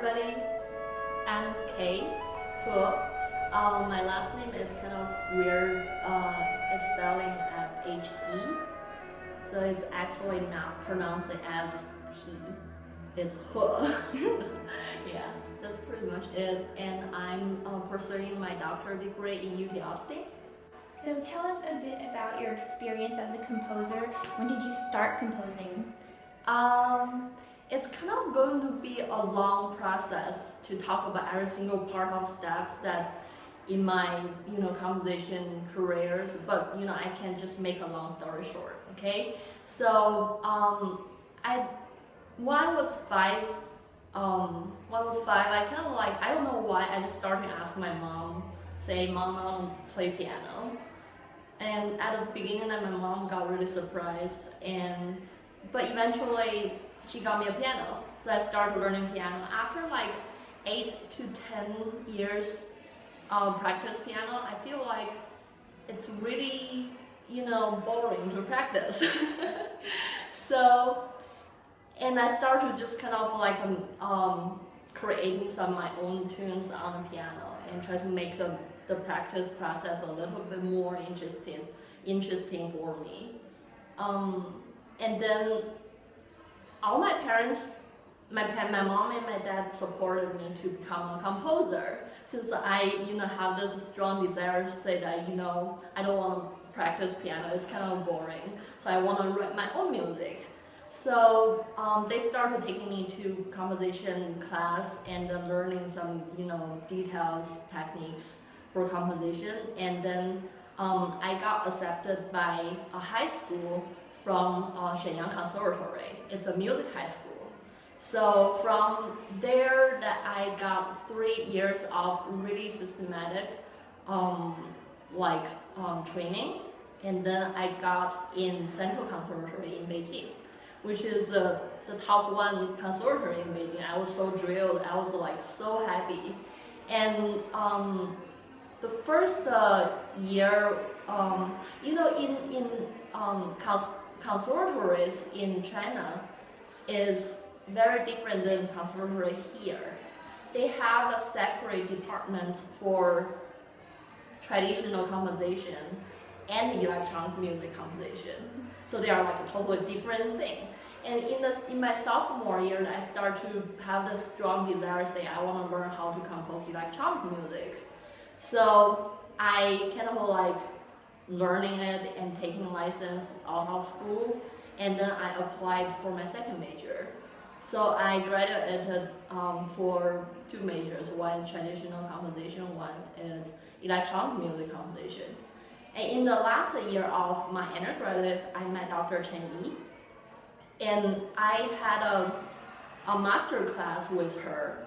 everybody. I'm Kay He. My last name is kind of weird. It's spelling at H-E. So it's actually not pronounced as he. It's He. Yeah, that's pretty much it. And I'm pursuing my doctorate degree in UT Austin. So tell us a bit about your experience as a composer. When did you start composing? It's kind of going to be a long process to talk about every single part of steps that in my composition careers, but I can just make a long story short. Okay, so when I was five, I kind of like, I don't know why, I just started to ask my mom, say, "Mom, I want to play piano." And at the beginning, my mom got really surprised, but eventually she got me a piano. So I started learning piano. After like 8 to 10 years practice piano, I feel like it's really, boring to practice. So, and I started just kind of like creating some of my own tunes on the piano and try to make the practice process a little bit more interesting for me. And then all my parents, my mom and my dad supported me to become a composer, since I have this strong desire to say that I don't want to practice piano, it's kind of boring, so I want to write my own music. So they started taking me to composition class and then learning some details, techniques for composition, and then I got accepted by a high school from Shenyang Conservatory. It's a music high school. So from there, that I got 3 years of really systematic training, and then I got in Central Conservatory in Beijing, which is the top one conservatory in Beijing. I was so thrilled. I was like so happy, and the first year, in conservatories in China is very different than conservatory here. They have a separate department for traditional composition and electronic music composition. So they are like a totally different thing. And in my sophomore year, I start to have this strong desire to say I want to learn how to compose electronic music. So I kind of like learning it and taking a license out of school, and then I applied for my second major. So I graduated for 2 majors. One is traditional composition, one is electronic music composition. And in the last year of my undergraduate, I met Dr. Chen Yi, and I had a master class with her,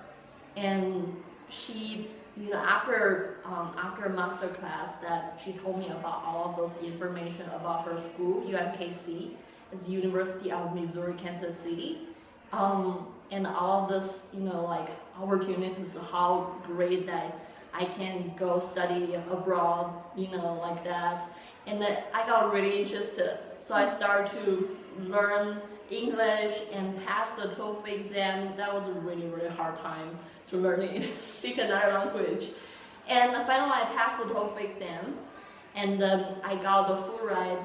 and she after master class, that she told me about all of those information about her school, UMKC, it's University of Missouri, Kansas City, and all of this, opportunities, how great that I can go study abroad, like that. And then I got really interested, so I started to learn English and pass the TOEFL exam. That was a really, really hard time to learn speak another language. And finally I passed the TOEFL exam, and then I got the full ride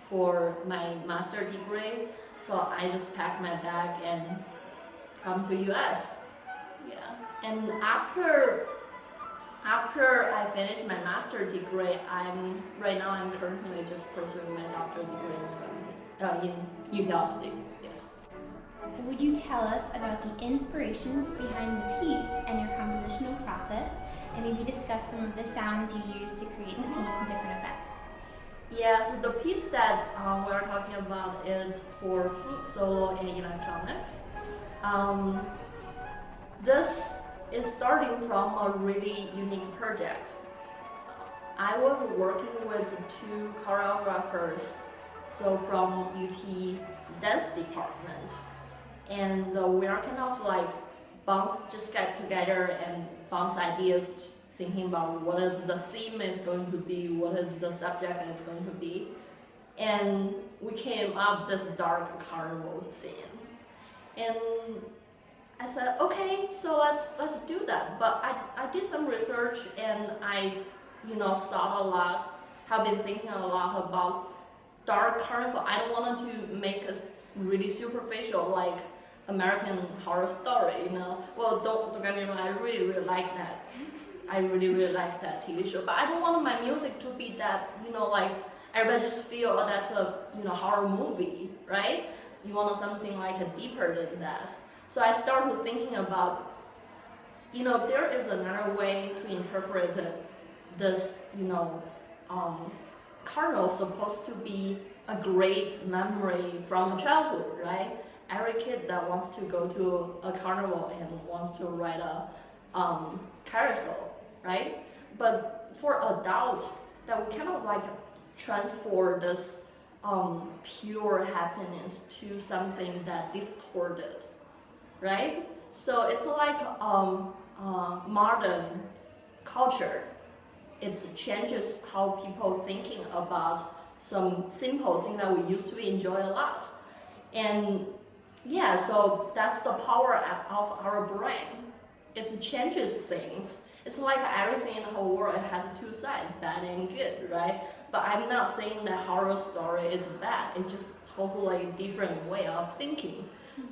for my master degree. So I just packed my bag and come to US. Yeah. And after I finished my master degree, right now I'm currently just pursuing my doctorate degree in UT Austin. Yes. So would you tell us about the inspirations behind the piece and your compositional process, and maybe discuss some of the sounds you use to create the piece and different effects? Yeah, so the piece that we're talking about is for flute solo and electronics. This is starting from a really unique project. I was working with 2 choreographers, so from UT dance department, and we are kind of like just get together and bounce ideas, thinking about what is the theme is going to be, what is the subject is going to be, and we came up this dark carnival theme. And I said, okay, so let's do that. But I did some research and I, thought a lot, have been thinking a lot about dark carnival. I don't want to make us really superficial like American Horror Story, Well, don't get me wrong, I really like that. I really like that TV show, but I don't want my music to be that, like everybody just feel that's a horror movie, right? You want something like deeper than that. So I started thinking about, there is another way to interpret this, carnival supposed to be a great memory from a childhood, right? Every kid that wants to go to a carnival and wants to ride a carousel, right? But for adults, that we kind of like transfer this pure happiness to something that distorted, right? So it's like modern culture. It changes how people thinking about some simple thing that we used to enjoy a lot. And yeah, so that's the power of our brain. It changes things. It's like everything in the whole world has two sides, bad and good, right? But I'm not saying that horror story is bad. It's just totally different way of thinking.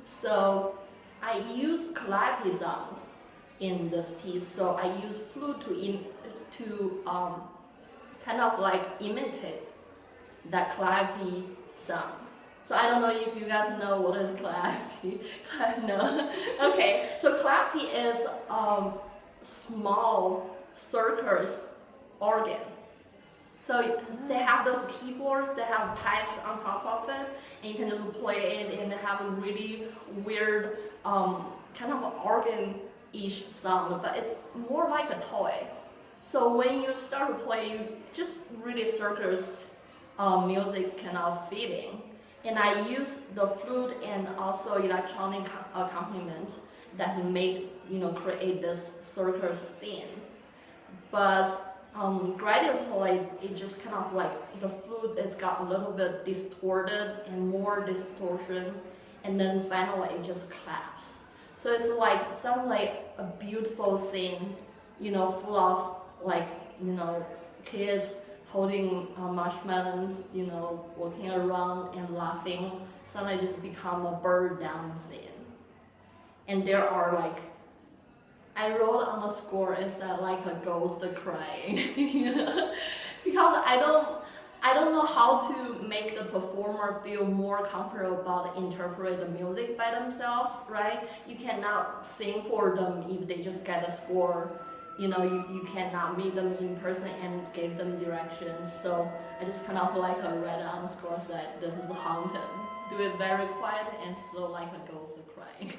So I use calliope sound in this piece. So I use flute to kind of like imitate that calliope sound. So I don't know if you guys know what is calliope. No. Okay, so calliope is small circus organ. So they have those keyboards that have pipes on top of it, and you can just play it and have a really weird kind of organ-ish sound, but it's more like a toy. So when you start to play, you just really circus music kind of feeling. And I use the flute and also electronic accompaniment that make create this circus scene. But gradually, it just kind of like the flute, it's got a little bit distorted and more distortion, and then finally it just claps. So it's like suddenly a beautiful scene, full of like kids holding marshmallows, walking around and laughing. Suddenly just become a bird down scene. And there are like, I wrote on the score, it said like a ghost crying, because I don't know how to make the performer feel more comfortable about interpret the music by themselves, right? You cannot sing for them if they just get a score. You cannot meet them in person and give them directions. So I just kind of like read on the score said, this is haunted. Do it very quiet and slow like a ghost crying.